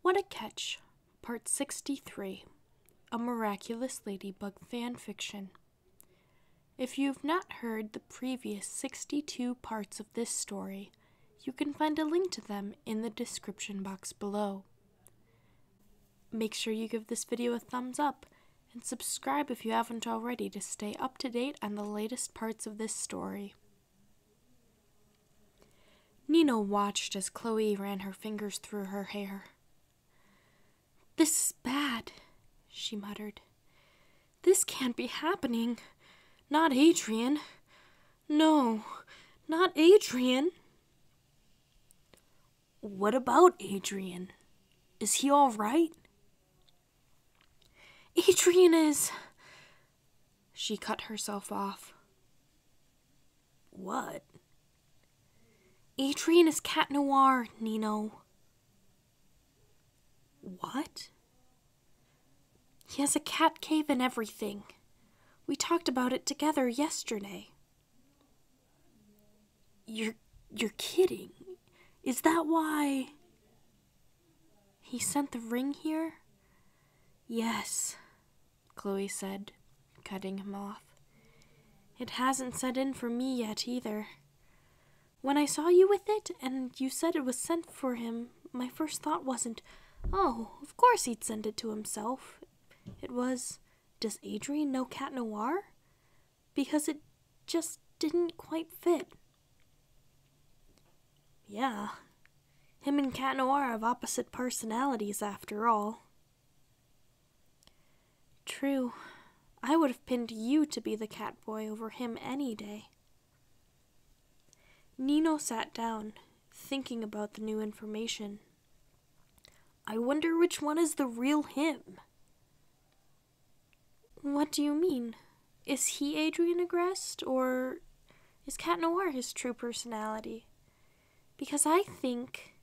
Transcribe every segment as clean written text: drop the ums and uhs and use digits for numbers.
What a Catch, Part 63, a Miraculous Ladybug Fanfiction. If you've not heard the previous 62 parts of this story, you can find a link to them in the description box below. Make sure you give this video a thumbs up and subscribe if you haven't already to stay up to date on the latest parts of this story. Nino watched as Chloe ran her fingers through her hair. "This is bad," she muttered. "This can't be happening. Not Adrien. No, not Adrien." "What about Adrien? Is he all right?" "Adrien is..." She cut herself off. "What?" "Adrien is Cat Noir, Nino." "What?" "He has a cat cave and everything. We talked about it together yesterday." You're kidding. Is that why... He sent the ring here?" "Yes," Chloe said, cutting him off. "It hasn't set in for me yet either. When I saw you with it, and you said it was sent for him, my first thought wasn't, oh, of course he'd send it to himself. It was, does Adrien know Cat Noir? Because it just didn't quite fit." "Yeah, him and Cat Noir have opposite personalities after all." "True. I would have pinned you to be the cat boy over him any day." Nino sat down, thinking about the new information. "I wonder which one is the real him." "What do you mean? Is he Adrien Agreste, or is Cat Noir his true personality? Because I think..."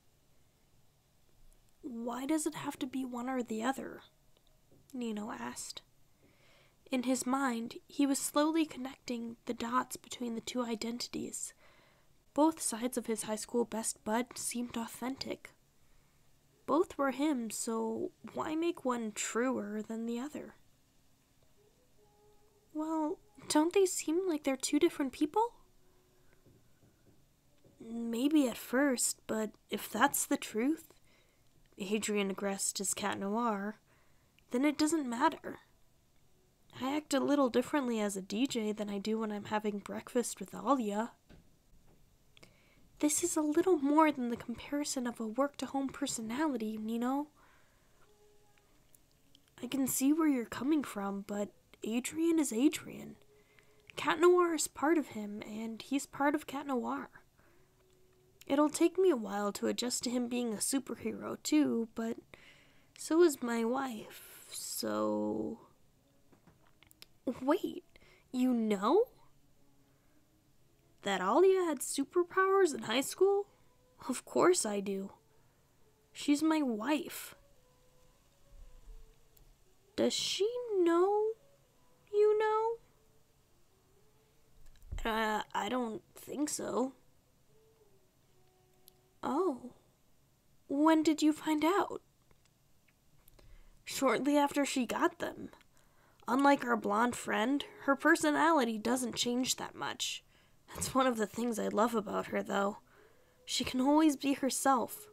"Why does it have to be one or the other?" Nino asked. In his mind, he was slowly connecting the dots between the two identities. Both sides of his high school best bud seemed authentic. Both were him, so why make one truer than the other? "Well, don't they seem like they're two different people?" "Maybe at first, but if that's the truth, Adrien Agreste is Cat Noir, then it doesn't matter. I act a little differently as a DJ than I do when I'm having breakfast with Alya." "This is a little more than the comparison of a work-to-home personality, Nino." "I can see where you're coming from, but Adrien is Adrien. Cat Noir is part of him, and he's part of Cat Noir. It'll take me a while to adjust to him being a superhero, too, but so is my wife, so..." "Wait, you know? That Alya had superpowers in high school? Of course I do. She's my wife." "Does she know you know?" I don't think so." "Oh. When did you find out?" "Shortly after she got them. Unlike our blonde friend, her personality doesn't change that much. That's one of the things I love about her, though. She can always be herself."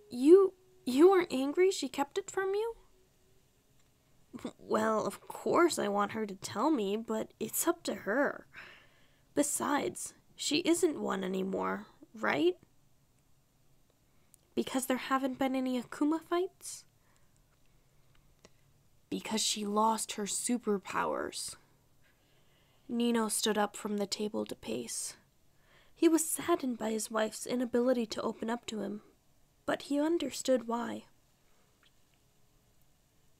You weren't angry she kept it from you?" "Well, of course I want her to tell me, but it's up to her. Besides, she isn't one anymore, right?" "Because there haven't been any Akuma fights?" "Because she lost her superpowers." Nino stood up from the table to pace. He was saddened by his wife's inability to open up to him, but he understood why.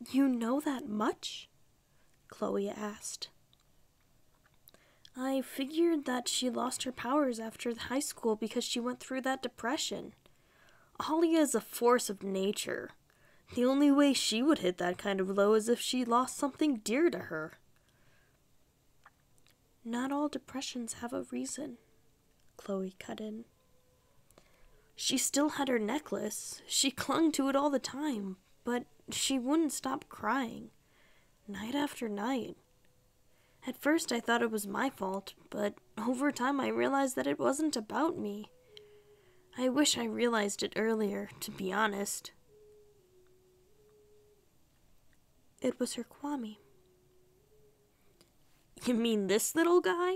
"You know that much?" Chloe asked. "I figured that she lost her powers after high school because she went through that depression. Alya is a force of nature. The only way she would hit that kind of low is if she lost something dear to her." "Not all depressions have a reason," Chloe cut in. She still had her necklace. She clung to it all the time, but she wouldn't stop crying, night after night. At first I thought it was my fault, but over time I realized that it wasn't about me. I wish I realized it earlier, to be honest. It was her Kwame. You mean this little guy?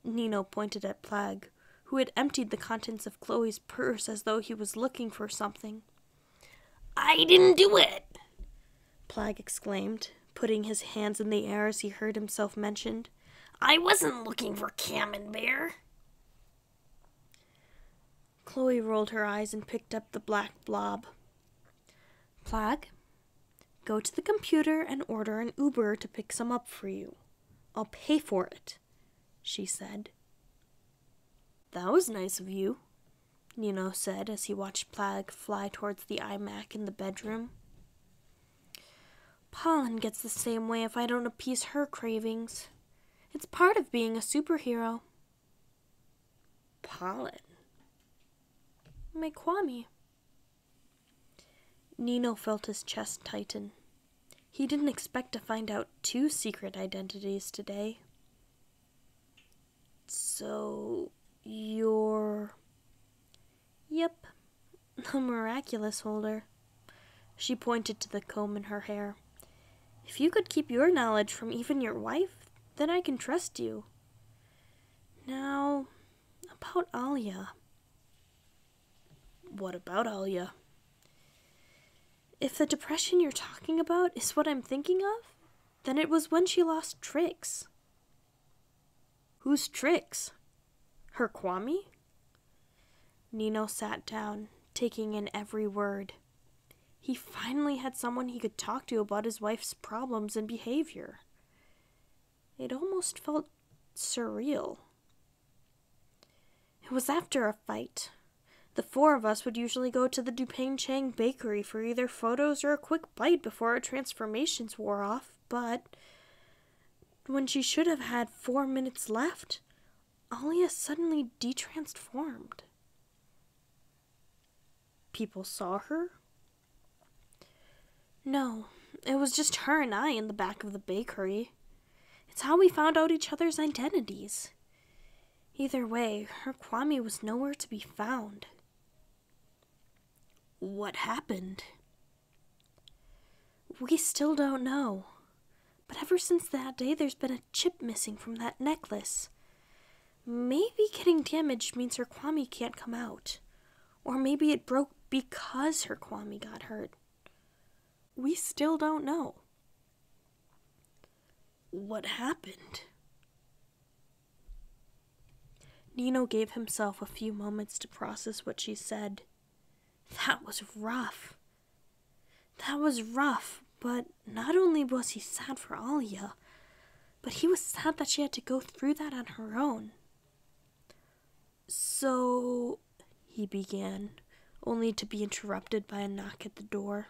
Nino pointed at Plagg, who had emptied the contents of Chloe's purse as though he was looking for something. I didn't do it! Plagg exclaimed, putting his hands in the air as he heard himself mentioned. I wasn't looking for Camembert. Chloe rolled her eyes and picked up the black blob. Plagg, go to the computer and order an Uber to pick some up for you. I'll pay for it, she said. That was nice of you, Nino said as he watched Plagg fly towards the iMac in the bedroom. Pollen gets the same way if I don't appease her cravings. It's part of being a superhero. Pollen? My Kwame. Nino felt his chest tighten. He didn't expect to find out 2 secret identities today. So, you're... Yep, the Miraculous holder. She pointed to the comb in her hair. If you could keep your knowledge from even your wife, then I can trust you. Now, about Alya. What about Alya? If the depression you're talking about is what I'm thinking of, then it was when she lost Trix. Whose Trix? Her Kwame? Nino sat down, taking in every word. He finally had someone he could talk to about his wife's problems and behavior. It almost felt surreal. It was after a fight. The 4 of us would usually go to the Dupain-Cheng bakery for either photos or a quick bite before our transformations wore off, but when she should have had 4 minutes left, Alya suddenly detransformed. People saw her? No, it was just her and I in the back of the bakery. It's how we found out each other's identities. Either way, her Kwame was nowhere to be found. What happened? We still don't know. But ever since that day, there's been a chip missing from that necklace. Maybe getting damaged means her Kwame can't come out. Or maybe it broke because her Kwame got hurt. We still don't know. What happened? Nino gave himself a few moments to process what she said. That was rough. But not only was he sad for Alya, but he was sad that she had to go through that on her own. So, he began, only to be interrupted by a knock at the door.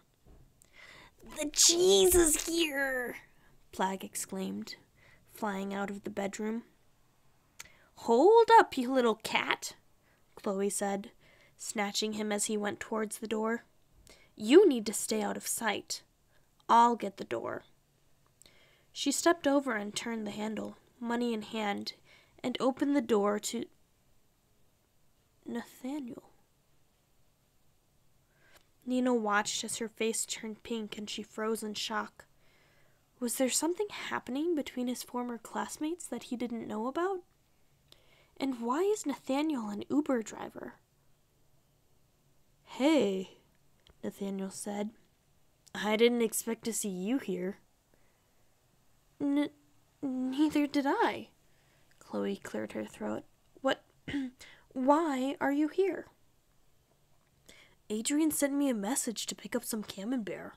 The cheese is here! Plagg exclaimed, flying out of the bedroom. Hold up, you little cat, Chloe said, snatching him as he went towards the door. You need to stay out of sight. I'll get the door. She stepped over and turned the handle, money in hand, and opened the door to Nathaniel. Nino watched as her face turned pink and she froze in shock. Was there something happening between his former classmates that he didn't know about? And why is Nathaniel an Uber driver? Hey, Nathaniel said. I didn't expect to see you here. Neither did I. Chloe cleared her throat. What? Why are you here? Adrien sent me a message to pick up some camembert.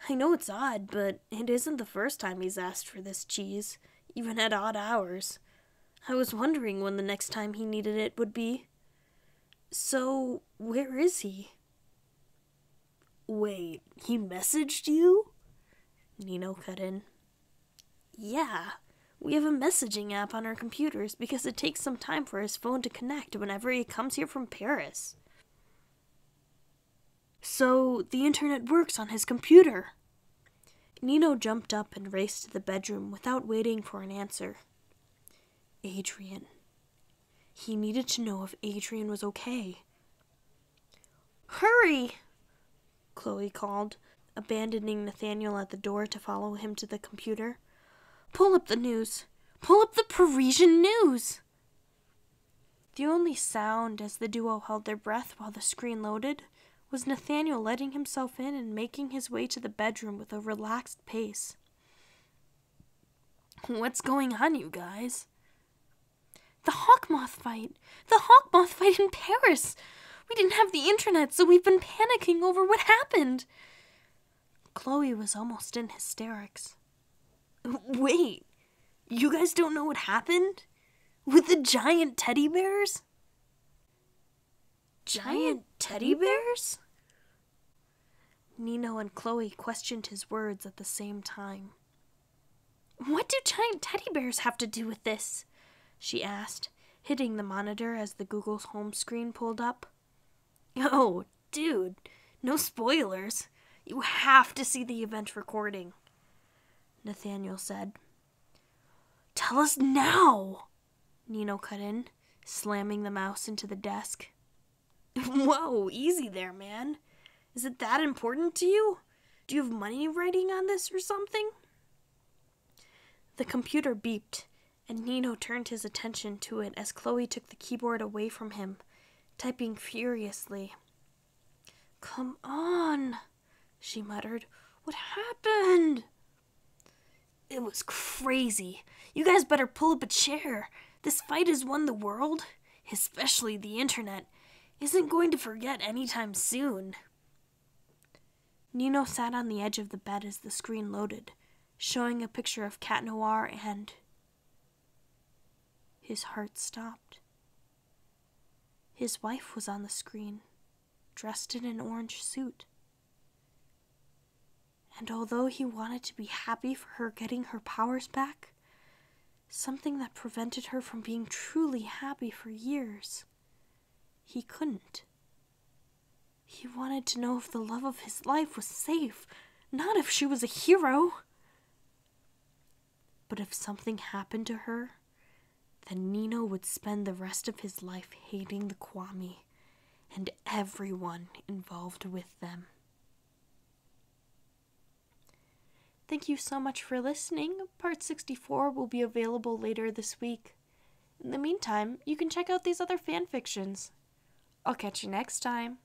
I know it's odd, but it isn't the first time he's asked for this cheese, even at odd hours. I was wondering when the next time he needed it would be. So, where is he? Wait, he messaged you? Nino cut in. Yeah, we have a messaging app on our computers because it takes some time for his phone to connect whenever he comes here from Paris. So the internet works on his computer. Nino jumped up and raced to the bedroom without waiting for an answer. Adrien. He needed to know if Adrien was okay. Hurry! Chloe called, abandoning Nathaniel at the door to follow him to the computer. Pull up the news. Pull up the Parisian news! The only sound as the duo held their breath while the screen loaded was Nathaniel letting himself in and making his way to the bedroom with a relaxed pace. What's going on, you guys? The Hawkmoth fight! The Hawkmoth fight in Paris! We didn't have the internet, so we've been panicking over what happened. Chloe was almost in hysterics. Wait, you guys don't know what happened? With the giant teddy bears? Giant teddy bears? Nino and Chloe questioned his words at the same time. What do giant teddy bears have to do with this? She asked, hitting the monitor as the Google's home screen pulled up. Oh, dude, no spoilers. You have to see the event recording, Nathaniel said. Tell us now, Nino cut in, slamming the mouse into the desk. Whoa, easy there, man. Is it that important to you? Do you have money writing on this or something? The computer beeped, and Nino turned his attention to it as Chloe took the keyboard away from him, typing furiously. Come on, she muttered. What happened? It was crazy. You guys better pull up a chair. This fight has won the world, especially the internet, isn't going to forget anytime soon. Nino sat on the edge of the bed as the screen loaded, showing a picture of Cat Noir and... His heart stopped. His wife was on the screen, dressed in an orange suit. And although he wanted to be happy for her getting her powers back, something that prevented her from being truly happy for years, he couldn't. He wanted to know if the love of his life was safe, not if she was a hero. But if something happened to her, then Nino would spend the rest of his life hating the Kwami and everyone involved with them. Thank you so much for listening. Part 64 will be available later this week. In the meantime, you can check out these other fanfictions. I'll catch you next time.